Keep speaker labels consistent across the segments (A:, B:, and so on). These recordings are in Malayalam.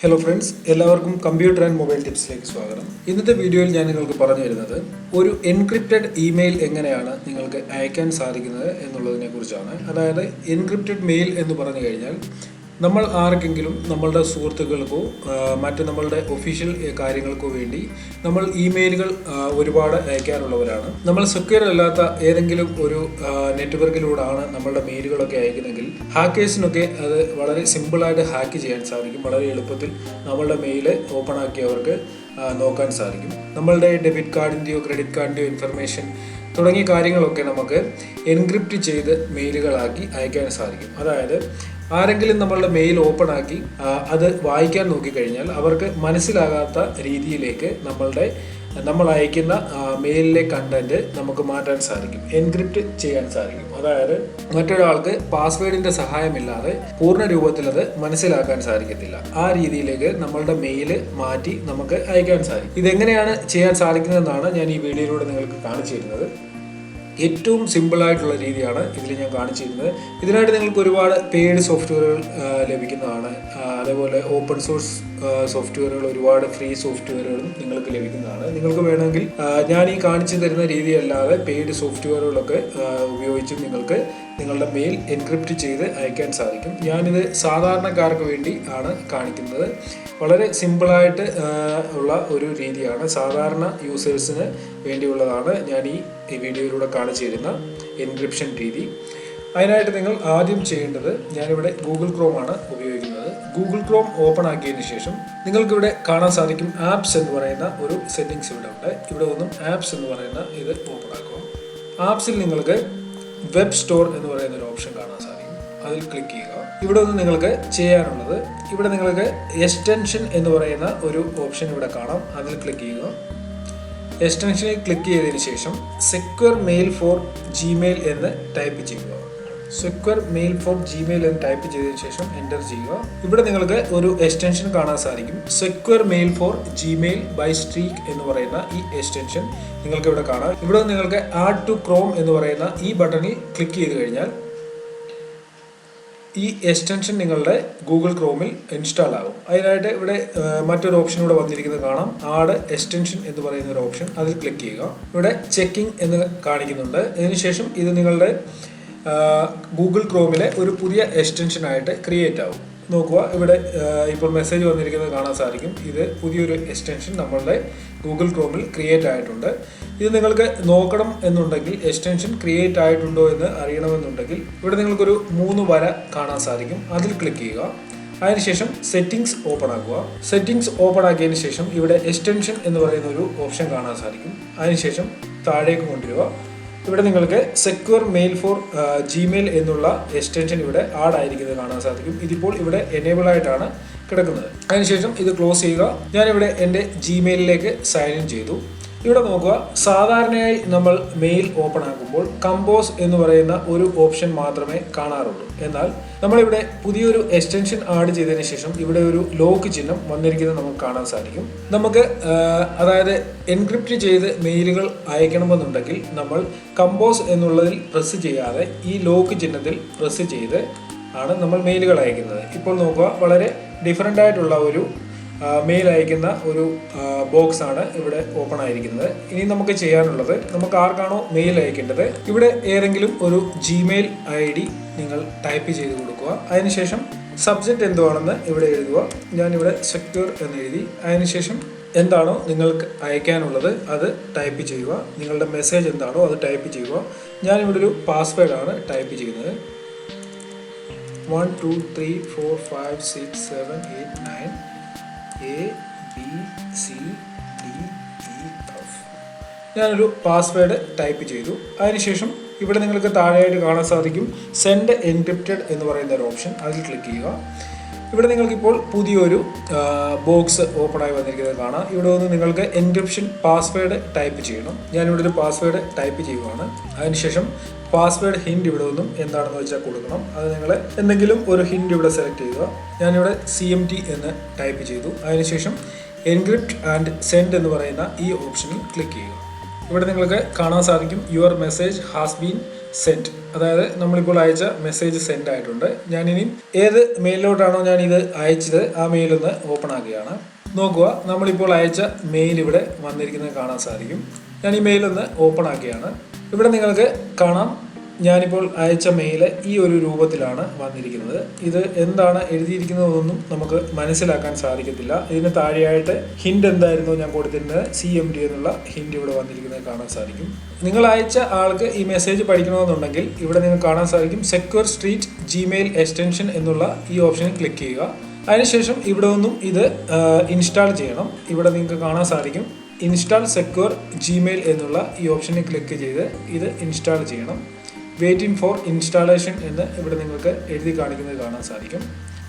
A: ഹലോ ഫ്രണ്ട്സ്, എല്ലാവർക്കും കമ്പ്യൂട്ടർ ആൻഡ് മൊബൈൽ ടിപ്സിലേക്ക് സ്വാഗതം. ഇന്നത്തെ വീഡിയോയിൽ ഞാൻ നിങ്ങൾക്ക് പറഞ്ഞു തരുന്നത് ഒരു എൻക്രിപ്റ്റഡ് ഇമെയിൽ എങ്ങനെയാണ് നിങ്ങൾക്ക് അയക്കാൻ സാധിക്കുന്നത് എന്നുള്ളതിനെ കുറിച്ചാണ്. അതായത് എൻക്രിപ്റ്റഡ് മെയിൽ എന്ന് പറഞ്ഞു കഴിഞ്ഞാൽ നമ്മൾ ആർക്കെങ്കിലും നമ്മളുടെ സുഹൃത്തുക്കൾക്കോ മറ്റ് നമ്മളുടെ ഒഫീഷ്യൽ കാര്യങ്ങൾക്കോ വേണ്ടി നമ്മൾ ഇമെയിലുകൾ ഒരുപാട് അയക്കാറുള്ളവരാണ്. നമ്മൾ സെക്യൂർ അല്ലാത്ത ഏതെങ്കിലും ഒരു നെറ്റ്വർക്കിലൂടെയാണ് നമ്മളുടെ മെയിലുകളൊക്കെ അയക്കുന്നതെങ്കിൽ ഹാക്കേഴ്സിനൊക്കെ അത് വളരെ സിമ്പിളായിട്ട് ഹാക്ക് ചെയ്യാൻ സാധിക്കും. വളരെ എളുപ്പത്തിൽ നമ്മളുടെ മെയിൽ ഓപ്പൺ ആക്കി അവർക്ക് നോക്കാൻ സാധിക്കും. നമ്മളുടെ ഡെബിറ്റ് കാർഡിൻ്റെയോ ക്രെഡിറ്റ് കാർഡിൻ്റെയോ ഇൻഫർമേഷൻ തുടങ്ങിയ കാര്യങ്ങളൊക്കെ നമുക്ക് എൻക്രിപ്റ്റ് ചെയ്ത് മെയിലുകളാക്കി അയക്കാൻ സാധിക്കും. അതായത് ആരെങ്കിലും നമ്മളുടെ മെയിൽ ഓപ്പൺ ആക്കി അത് വായിക്കാൻ നോക്കിക്കഴിഞ്ഞാൽ അവർക്ക് മനസ്സിലാകാത്ത രീതിയിലേക്ക് നമ്മൾ അയക്കുന്ന മെയിലിലെ കണ്ടന്റ് നമുക്ക് മാറ്റാൻ സാധിക്കും, എൻക്രിപ്റ്റ് ചെയ്യാൻ സാധിക്കും. അതായത് മറ്റൊരാൾക്ക് പാസ്വേഡിന്റെ സഹായമില്ലാതെ പൂർണ്ണ രൂപത്തിൽ അത് മനസ്സിലാക്കാൻ സാധിക്കത്തില്ല. ആ രീതിയിലേക്ക് നമ്മളുടെ മെയിൽ മാറ്റി നമുക്ക് അയക്കാൻ സാധിക്കും. ഇതെങ്ങനെയാണ് ചെയ്യാൻ സാധിക്കുന്നതെന്നാണ് ഞാൻ ഈ വീഡിയോയിലൂടെ നിങ്ങൾക്ക് കാണിച്ചു തരുന്നത്. ഏറ്റവും സിമ്പിളായിട്ടുള്ള രീതിയാണ് ഇതിൽ ഞാൻ കാണിച്ചിരുന്നത്. ഇതിനായിട്ട് നിങ്ങൾക്ക് ഒരുപാട് പെയ്ഡ് സോഫ്റ്റ്വെയറുകൾ ലഭിക്കുന്നതാണ്. അതേപോലെ ഓപ്പൺ സോഴ്സ് സോഫ്റ്റ്വെയറുകൾ, ഒരുപാട് ഫ്രീ സോഫ്റ്റ്വെയറുകളും നിങ്ങൾക്ക് ലഭിക്കുന്നതാണ്. നിങ്ങൾക്ക് വേണമെങ്കിൽ ഞാൻ ഈ കാണിച്ചു തരുന്ന രീതിയല്ലാതെ പെയ്ഡ് സോഫ്റ്റ്വെയറുകളൊക്കെ ഉപയോഗിച്ചും നിങ്ങൾക്ക് നിങ്ങളുടെ മെയിൽ എൻക്രിപ്റ്റ് ചെയ്ത് അയക്കാൻ സാധിക്കും. ഞാനിത് സാധാരണക്കാർക്ക് വേണ്ടി ആണ് കാണിക്കുന്നത്. വളരെ സിമ്പിളായിട്ട് ഉള്ള ഒരു രീതിയാണ്, സാധാരണ യൂസേഴ്സിന് വേണ്ടിയുള്ളതാണ് ഞാൻ ഈ വീഡിയോയിലൂടെ കാണിച്ചു തരുന്ന എൻക്രിപ്ഷൻ രീതി. അതിനായിട്ട് നിങ്ങൾ ആദ്യം ചെയ്യേണ്ടത്, ഞാനിവിടെ ഗൂഗിൾ ക്രോം ആണ് ഉപയോഗിക്കുന്നത്. ഗൂഗിൾ ക്രോം ഓപ്പൺ ആക്കിയതിന് ശേഷം നിങ്ങൾക്കിവിടെ കാണാൻ സാധിക്കും ആപ്സ് എന്ന് പറയുന്ന ഒരു സെറ്റിങ്സ് ഇവിടെ ഉണ്ട്. ഇവിടെ ഒന്നും ആപ്സ് എന്ന് പറയുന്ന ഇത് ഓപ്പൺ ആക്കുക. ആപ്സിൽ നിങ്ങൾക്ക് വെബ് സ്റ്റോർ എന്ന് പറയുന്ന ഒരു ഓപ്ഷൻ കാണാൻ സാധിക്കും. അതിൽ ക്ലിക്ക് ചെയ്യുക. ഇവിടെ ഒന്ന് നിങ്ങൾക്ക് ചെയ്യാനുള്ളത്, ഇവിടെ നിങ്ങൾക്ക് എക്സ്റ്റൻഷൻ എന്ന് പറയുന്ന ഒരു ഓപ്ഷൻ ഇവിടെ കാണാം. അതിൽ ക്ലിക്ക് ചെയ്യുക. എക്സ്റ്റൻഷനിൽ ക്ലിക്ക് ചെയ്തതിന് ശേഷം സെക്യൂർ മെയിൽ ഫോർ ജിമെയിൽ എന്ന് ടൈപ്പ് ചെയ്യുക. സെക്യൂർ മെയിൽ ഫോർ ജിമെയിൽ എന്ന് ടൈപ്പ് ചെയ്തതിനു ശേഷം എൻ്റർ ചെയ്യുക. ഇവിടെ നിങ്ങൾക്ക് ഒരു എക്സ്റ്റൻഷൻ കാണാൻ സാധിക്കും, secure mail for Gmail by Streak എന്ന് പറയുന്ന ഈ എക്സ്റ്റൻഷൻ നിങ്ങൾക്ക് ഇവിടെ കാണാം. ഇവിടെ നിങ്ങൾക്ക് ആഡ് ടു ക്രോം എന്ന് പറയുന്ന ഈ ബട്ടണിൽ ക്ലിക്ക് ചെയ്ത് കഴിഞ്ഞാൽ ഈ എക്സ്റ്റൻഷൻ നിങ്ങളുടെ ഗൂഗിൾ ക്രോമിൽ ഇൻസ്റ്റാൾ ആകും. അതിനായിട്ട് ഇവിടെ മറ്റൊരു ഓപ്ഷൻ ഇവിടെ വന്നിരിക്കുന്നത് കാണാം, ആഡ് എക്സ്റ്റൻഷൻ എന്ന് പറയുന്ന ഒരു ഓപ്ഷൻ. അതിൽ ക്ലിക്ക് ചെയ്യുക. ഇവിടെ ചെക്കിംഗ് എന്ന് കാണിക്കുന്നുണ്ട്. അതിനുശേഷം ഇത് നിങ്ങളുടെ ഗൂഗിൾ ക്രോമിലെ ഒരു പുതിയ എക്സ്റ്റൻഷനായിട്ട് ക്രിയേറ്റ് ആവും. നോക്കുക, ഇവിടെ ഇപ്പോൾ മെസ്സേജ് വന്നിരിക്കുന്നത് കാണാൻ സാധിക്കും. ഇത് പുതിയൊരു എക്സ്റ്റൻഷൻ നമ്മളുടെ ഗൂഗിൾ ക്രോമിൽ ക്രിയേറ്റ് ആയിട്ടുണ്ട്. ഇത് നിങ്ങൾക്ക് നോക്കണം എന്നുണ്ടെങ്കിൽ, എക്സ്റ്റൻഷൻ ക്രിയേറ്റ് ആയിട്ടുണ്ടോ എന്ന് അറിയണമെന്നുണ്ടെങ്കിൽ ഇവിടെ നിങ്ങൾക്കൊരു 3 വര കാണാൻ സാധിക്കും. അതിൽ ക്ലിക്ക് ചെയ്യുക. അതിനുശേഷം സെറ്റിംഗ്സ് ഓപ്പൺ ആക്കുക. സെറ്റിംഗ്സ് ഓപ്പൺ ആക്കിയതിന് ശേഷം ഇവിടെ എക്സ്റ്റൻഷൻ എന്ന് പറയുന്ന ഒരു ഓപ്ഷൻ കാണാൻ സാധിക്കും. അതിനുശേഷം താഴേക്ക് കൊണ്ടുവരിക. ഇവിടെ നിങ്ങൾക്ക് സെക്യൂർ മെയിൽ ഫോർ ജിമെയിൽ എന്നുള്ള എക്സ്റ്റൻഷൻ ഇവിടെ ആഡ് ആയിരിക്കുന്നത് കാണാൻ സാധിക്കും. ഇതിപ്പോൾ ഇവിടെ എനേബിൾ ആയിട്ടാണ് കിടക്കുന്നത്. അതിനുശേഷം ഇത് ക്ലോസ് ചെയ്യുക. ഞാനിവിടെ എൻ്റെ ജിമെയിലിലേക്ക് സൈൻ ഇൻ ചെയ്തു. ഇവിടെ നോക്കുക, സാധാരണയായി നമ്മൾ മെയിൽ ഓപ്പൺ ആക്കുമ്പോൾ കമ്പോസ് എന്ന് പറയുന്ന ഒരു ഓപ്ഷൻ മാത്രമേ കാണാറുള്ളൂ. എന്നാൽ നമ്മളിവിടെ പുതിയൊരു എക്സ്റ്റൻഷൻ ആഡ് ചെയ്തതിന് ശേഷം ഇവിടെ ഒരു ലോക്ക് ചിഹ്നം വന്നിരിക്കുന്നത് നമുക്ക് കാണാൻ സാധിക്കും. നമുക്ക് അതായത് എൻക്രിപ്റ്റ് ചെയ്ത് മെയിലുകൾ അയക്കണമെന്നുണ്ടെങ്കിൽ നമ്മൾ കമ്പോസ് എന്നുള്ളതിൽ പ്രസ് ചെയ്യാതെ ഈ ലോക്ക് ചിഹ്നത്തിൽ പ്രസ് ചെയ്ത് ആണ് നമ്മൾ മെയിലുകൾ അയക്കുന്നത്. ഇപ്പോൾ നോക്കുക, വളരെ ഡിഫറൻ്റ് ആയിട്ടുള്ള ഒരു മെയിൽ അയക്കുന്ന ഒരു ബോക്സ് ആണ് ഇവിടെ ഓപ്പൺ ആയിരിക്കുന്നത്. ഇനി നമുക്ക് ചെയ്യാനുള്ളത്, നമുക്ക് ആർക്കാണോ മെയിൽ അയക്കേണ്ടത് ഇവിടെ ഏതെങ്കിലും ഒരു ജിമെയിൽ ID നിങ്ങൾ ടൈപ്പ് ചെയ്ത് കൊടുക്കുക. അതിനുശേഷം സബ്ജക്റ്റ് എന്തുവാണെന്ന് ഇവിടെ എഴുതുക. ഞാനിവിടെ സെക്യൂർ എന്ന് എഴുതി. അതിനുശേഷം എന്താണോ നിങ്ങൾക്ക് അയക്കാനുള്ളത് അത് ടൈപ്പ് ചെയ്യുക. നിങ്ങളുടെ മെസ്സേജ് എന്താണോ അത് ടൈപ്പ് ചെയ്യുക. ഞാനിവിടെ ഒരു പാസ്വേഡാണ് ടൈപ്പ് ചെയ്യുന്നത്. 1 2 3 4 5 6 7 8 9 ABCDEF. ഞാനൊരു പാസ്വേഡ് ടൈപ്പ് ചെയ്തു. അതിനുശേഷം ഇവിടെ നിങ്ങൾക്ക് താഴെയായിട്ട് കാണാൻ സാധിക്കും സെൻഡ് എൻക്രിപ്റ്റഡ് എന്ന് പറയുന്ന ഒരു ഓപ്ഷൻ. അതിൽ ക്ലിക്ക് ചെയ്യുക. ഇവിടെ നിങ്ങൾക്കിപ്പോൾ പുതിയൊരു ബോക്സ് ഓപ്പൺ ആയി വന്നിരിക്കുന്നത് കാണാം. ഇവിടെ വന്ന് നിങ്ങൾക്ക് എൻക്രിപ്ഷൻ പാസ്വേഡ് ടൈപ്പ് ചെയ്യണം. ഞാനിവിടെ ഒരു പാസ്വേഡ് ടൈപ്പ് ചെയ്യുകയാണ്. അതിനുശേഷം പാസ്വേഡ് ഹിൻഡ് ഇവിടെ ഒന്നും എന്താണെന്ന് വെച്ചാൽ കൊടുക്കണം. അത് നിങ്ങൾ എന്തെങ്കിലും ഒരു ഹിൻഡ് ഇവിടെ സെലക്ട് ചെയ്യുക. ഞാനിവിടെ CMT എന്ന് ടൈപ്പ് ചെയ്തു. അതിനുശേഷം എൻക്രിപ്റ്റ് ആൻഡ് സെൻഡ് എന്ന് പറയുന്ന ഈ ഓപ്ഷനിൽ ക്ലിക്ക് ചെയ്യുക. ഇവിടെ നിങ്ങൾക്ക് കാണാൻ സാധിക്കും your message has been send, അതായത് നമ്മളിപ്പോൾ അയച്ച മെസ്സേജ് സെൻഡ് ആയിട്ടുണ്ട്. ഞാനിനി ഏത് മെയിലിലോട്ടാണോ ഞാൻ ഇത് അയച്ചത് ആ മെയിലൊന്ന് ഓപ്പൺ ആക്കുകയാണ്. നോക്കുക, നമ്മളിപ്പോൾ അയച്ച മെയിൽ ഇവിടെ വന്നിരിക്കുന്നത് കാണാൻ സാധിക്കും. ഞാൻ ഈ മെയിലൊന്ന് ഓപ്പൺ ആക്കുകയാണ്. ഇവിടെ നിങ്ങൾക്ക് കാണാം, ഞാനിപ്പോൾ അയച്ച മെയിൽ ഈ ഒരു രൂപത്തിലാണ് വന്നിരിക്കുന്നത്. ഇത് എന്താണ് എഴുതിയിരിക്കുന്നതൊന്നും നമുക്ക് മനസ്സിലാക്കാൻ സാധിക്കത്തില്ല. ഇതിന് താഴെയായിട്ട് ഹിൻഡ് എന്തായിരുന്നു ഞാൻ കൊടുത്തിരുന്നത്, CMD എന്നുള്ള ഹിൻഡ് ഇവിടെ വന്നിരിക്കുന്നത് കാണാൻ സാധിക്കും. നിങ്ങൾ അയച്ച ആൾക്ക് ഈ മെസ്സേജ് പഠിക്കണമെന്നുണ്ടെങ്കിൽ ഇവിടെ നിങ്ങൾക്ക് കാണാൻ സാധിക്കും സെക്യൂർ സ്ട്രീറ്റ് Gmail എക്സ്റ്റൻഷൻ എന്നുള്ള ഈ ഓപ്ഷനിൽ ക്ലിക്ക് ചെയ്യുക. അതിനുശേഷം ഇവിടെ നിന്നും ഇത് ഇൻസ്റ്റാൾ ചെയ്യണം. ഇവിടെ നിങ്ങൾക്ക് കാണാൻ സാധിക്കും ഇൻസ്റ്റാൾ സെക്യൂർ Gmail എന്നുള്ള ഈ ഓപ്ഷനിൽ ക്ലിക്ക് ചെയ്ത് ഇത് ഇൻസ്റ്റാൾ ചെയ്യണം. വെയിറ്റിംഗ് ഫോർ ഇൻസ്റ്റാളേഷൻ എന്ന് ഇവിടെ നിങ്ങൾക്ക് എഴുതി കാണിക്കുന്നത് കാണാൻ സാധിക്കും.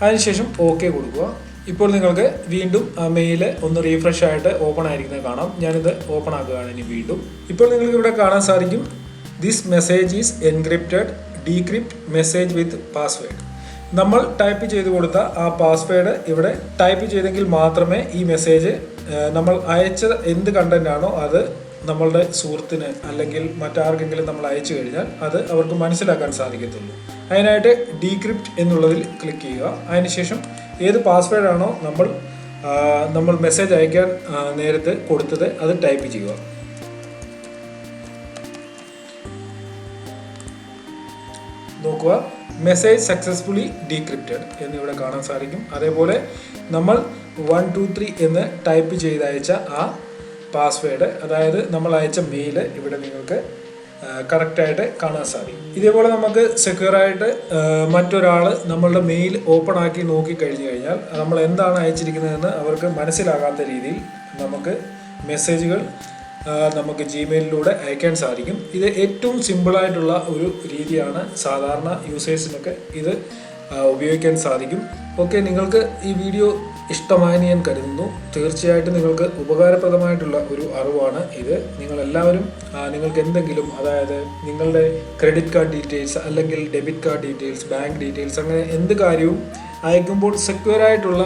A: അതിനുശേഷം ഓക്കെ കൊടുക്കുക. ഇപ്പോൾ നിങ്ങൾക്ക് വീണ്ടും ആ മെയിൽ ഒന്ന് റീഫ്രഷ് ആയിട്ട് ഓപ്പൺ ആയിരിക്കുന്നത് കാണാം. ഞാനിത് ഓപ്പൺ ആക്കുകയാണ് ഇനി വീണ്ടും. ഇപ്പോൾ നിങ്ങൾക്ക് ഇവിടെ കാണാൻ സാധിക്കും this message is encrypted, decrypt message with password. നമ്മൾ ടൈപ്പ് ചെയ്ത് കൊടുത്ത ആ പാസ്വേഡ് ഇവിടെ ടൈപ്പ് ചെയ്തെങ്കിൽ മാത്രമേ ഈ മെസ്സേജ് നമ്മൾ അയച്ച എന്ത് കണ്ടന്റ് ആണോ അത് നമ്മളുടെ സുഹൃത്തിന് അല്ലെങ്കിൽ മറ്റാർക്കെങ്കിലും നമ്മൾ അയച്ചു കഴിഞ്ഞാൽ അത് അവർക്ക് മനസ്സിലാക്കാൻ സാധിക്കത്തുള്ളൂ. അതിനായിട്ട് ഡീക്രിപ്റ്റ് എന്നുള്ളതിൽ ക്ലിക്ക് ചെയ്യുക. അതിനുശേഷം ഏത് പാസ്വേഡ് ആണോ നമ്മൾ മെസ്സേജ് അയക്കാൻ നേരത്തെ കൊടുത്തത് അത് ടൈപ്പ് ചെയ്യുക. നോക്കുക, മെസ്സേജ് സക്സസ്ഫുള്ളി ഡീക്രിപ്റ്റഡ് എന്നിവിടെ കാണാൻ സാധിക്കും. അതേപോലെ നമ്മൾ 123 എന്ന് ടൈപ്പ് ചെയ്ത് അയച്ച ആ പാസ്വേഡ്, അതായത് നമ്മൾ അയച്ച മെയിൽ ഇവിടെ നിങ്ങൾക്ക് കറക്റ്റായിട്ട് കാണാൻ സാധിക്കും. ഇതേപോലെ നമുക്ക് സെക്യൂറായിട്ട് മറ്റൊരാൾ നമ്മളുടെ മെയിൽ ഓപ്പൺ ആക്കി നോക്കി കഴിഞ്ഞു കഴിഞ്ഞാൽ നമ്മൾ എന്താണ് അയച്ചിരിക്കുന്നതെന്ന് അവർക്ക് മനസ്സിലാകാത്ത രീതിയിൽ നമുക്ക് മെസ്സേജുകൾ നമുക്ക് Gmailലൂടെ അയക്കാൻ സാധിക്കും. ഇത് ഏറ്റവും സിമ്പിളായിട്ടുള്ള ഒരു രീതിയാണ്. സാധാരണ യൂസേഴ്സിനൊക്കെ ഇത് ഉപയോഗിക്കാൻ സാധിക്കും. ഓക്കെ, നിങ്ങൾക്ക് ഈ വീഡിയോ ഇഷ്ടമായെന്ന് ഞാൻ കരുതുന്നു. തീർച്ചയായിട്ടും നിങ്ങൾക്ക് ഉപകാരപ്രദമായിട്ടുള്ള ഒരു അറിവാണ് ഇത്. നിങ്ങളെല്ലാവരും നിങ്ങൾക്ക് എന്തെങ്കിലും, അതായത് നിങ്ങളുടെ ക്രെഡിറ്റ് കാർഡ് ഡീറ്റെയിൽസ് അല്ലെങ്കിൽ debit card details, bank details, അങ്ങനെ എന്ത് കാര്യവും അയക്കുമ്പോൾ സെക്യൂറായിട്ടുള്ള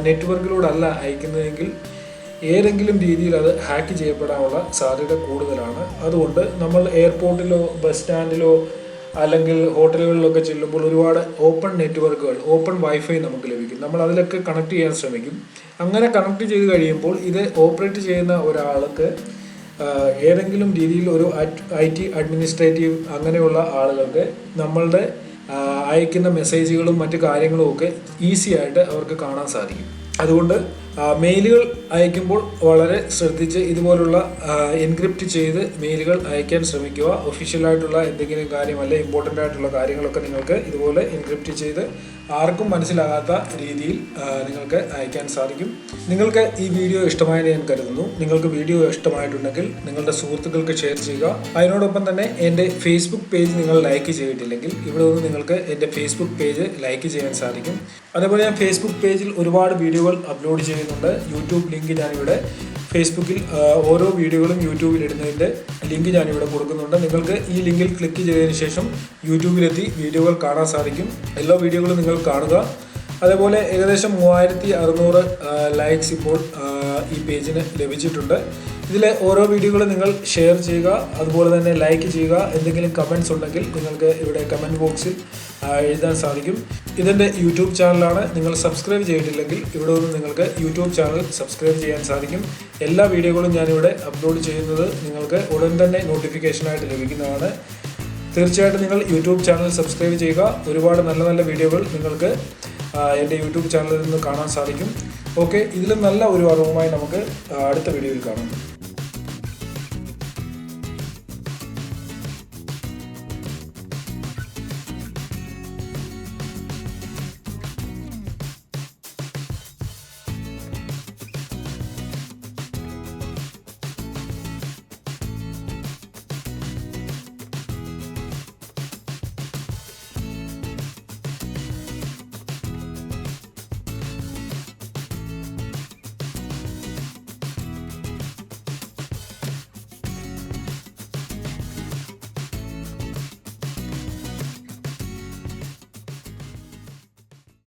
A: നെറ്റ്വർക്കിലൂടെ അല്ല അയക്കുന്നതെങ്കിൽ ഏതെങ്കിലും രീതിയിൽ അത് ഹാക്ക് ചെയ്യപ്പെടാനുള്ള സാധ്യത കൂടുതലാണ്. അതുകൊണ്ട് നമ്മൾ എയർപോർട്ടിലോ ബസ് സ്റ്റാൻഡിലോ അല്ലെങ്കിൽ ഹോട്ടലുകളിലൊക്കെ ചെല്ലുമ്പോൾ ഒരുപാട് ഓപ്പൺ നെറ്റ്വർക്കുകൾ, ഓപ്പൺ വൈഫൈ നമുക്ക് ലഭിക്കും. നമ്മൾ അതിലൊക്കെ കണക്ട് ചെയ്യാൻ ശ്രമിക്കും. അങ്ങനെ കണക്ട് ചെയ്ത് കഴിയുമ്പോൾ ഇത് ഓപ്പറേറ്റ് ചെയ്യുന്ന ഒരാൾക്ക് ഏതെങ്കിലും രീതിയിൽ ഒരു IT അഡ്മിനിസ്ട്രേറ്റീവ് അങ്ങനെയുള്ള ആളുകൾക്ക് നമ്മളുടെ അയക്കുന്ന മെസ്സേജുകളും മറ്റു കാര്യങ്ങളും ഒക്കെ ഈസി ആയിട്ട് അവർക്ക് കാണാൻ സാധിക്കും. അതുകൊണ്ട് മെയിലുകൾ അയക്കുമ്പോൾ വളരെ ശ്രദ്ധിച്ച് ഇതുപോലുള്ള എൻക്രിപ്റ്റ് ചെയ്ത് മെയിലുകൾ അയക്കാൻ ശ്രമിക്കുക. ഒഫീഷ്യലായിട്ടുള്ള എന്തെങ്കിലും കാര്യമല്ല, ഇമ്പോർട്ടൻ്റ് ആയിട്ടുള്ള കാര്യങ്ങളൊക്കെ നിങ്ങൾക്ക് ഇതുപോലെ എൻക്രിപ്റ്റ് ചെയ്ത് ആർക്കും മനസ്സിലാകാത്ത രീതിയിൽ നിങ്ങൾക്ക് അയക്കാൻ സാധിക്കും. നിങ്ങൾക്ക് ഈ വീഡിയോ ഇഷ്ടമായെന്ന് ഞാൻ കരുതുന്നു. നിങ്ങൾക്ക് വീഡിയോ ഇഷ്ടമായിട്ടുണ്ടെങ്കിൽ നിങ്ങളുടെ സുഹൃത്തുക്കൾക്ക് ഷെയർ ചെയ്യുക. അതിനോടൊപ്പം തന്നെ എൻ്റെ ഫേസ്ബുക്ക് പേജ് നിങ്ങൾ ലൈക്ക് ചെയ്തിട്ടില്ലെങ്കിൽ ഇവിടെ നിന്ന് നിങ്ങൾക്ക് എൻ്റെ ഫേസ്ബുക്ക് പേജ് ലൈക്ക് ചെയ്യാൻ സാധിക്കും. അതേപോലെ ഞാൻ ഫേസ്ബുക്ക് പേജിൽ ഒരുപാട് വീഡിയോകൾ അപ്ലോഡ് ചെയ്യുന്നുണ്ട്. യൂട്യൂബ് ലിങ്ക് ഞാനിവിടെ ഫേസ്ബുക്കിൽ ഓരോ വീഡിയോകളും യൂട്യൂബിൽ ഇടുന്നതിൻ്റെ ലിങ്ക് ഞാനിവിടെ കൊടുക്കുന്നുണ്ട്. നിങ്ങൾക്ക് ഈ ലിങ്കിൽ ക്ലിക്ക് ചെയ്തതിന് ശേഷം യൂട്യൂബിലെത്തി വീഡിയോകൾ കാണാൻ സാധിക്കും. എല്ലാ വീഡിയോകളും നിങ്ങൾ കാണുക. അതേപോലെ ഏകദേശം 3600 ലൈക്സ് ഇപ്പോൾ ഈ പേജിന് ലഭിച്ചിട്ടുണ്ട്. ഇതിലെ ഓരോ വീഡിയോകളും നിങ്ങൾ ഷെയർ ചെയ്യുക, അതുപോലെ തന്നെ ലൈക്ക് ചെയ്യുക. എന്തെങ്കിലും കമൻറ്റ്സ് ഉണ്ടെങ്കിൽ നിങ്ങൾക്ക് ഇവിടെ കമൻറ്റ് ബോക്സിൽ എഴുതാൻ സാധിക്കും. ഇതെൻ്റെ യൂട്യൂബ് ചാനലാണ്. നിങ്ങൾ സബ്സ്ക്രൈബ് ചെയ്തിട്ടില്ലെങ്കിൽ ഇവിടെ നിന്ന് നിങ്ങൾക്ക് യൂട്യൂബ് ചാനൽ സബ്സ്ക്രൈബ് ചെയ്യാൻ സാധിക്കും. എല്ലാ വീഡിയോകളും ഞാനിവിടെ അപ്ലോഡ് ചെയ്യുന്നത് നിങ്ങൾക്ക് ഉടൻ തന്നെ നോട്ടിഫിക്കേഷനായിട്ട് ലഭിക്കുന്നതാണ്. തീർച്ചയായിട്ടും നിങ്ങൾ യൂട്യൂബ് ചാനൽ സബ്സ്ക്രൈബ് ചെയ്യുക. ഒരുപാട് നല്ല നല്ല വീഡിയോകൾ നിങ്ങൾക്ക് എൻ്റെ യൂട്യൂബ് ചാനലിൽ നിന്ന് കാണാൻ സാധിക്കും. ഓക്കെ, ഇതിലും നല്ല ഒരു അറിവുമായി നമുക്ക് അടുത്ത വീഡിയോയിൽ കാണാം.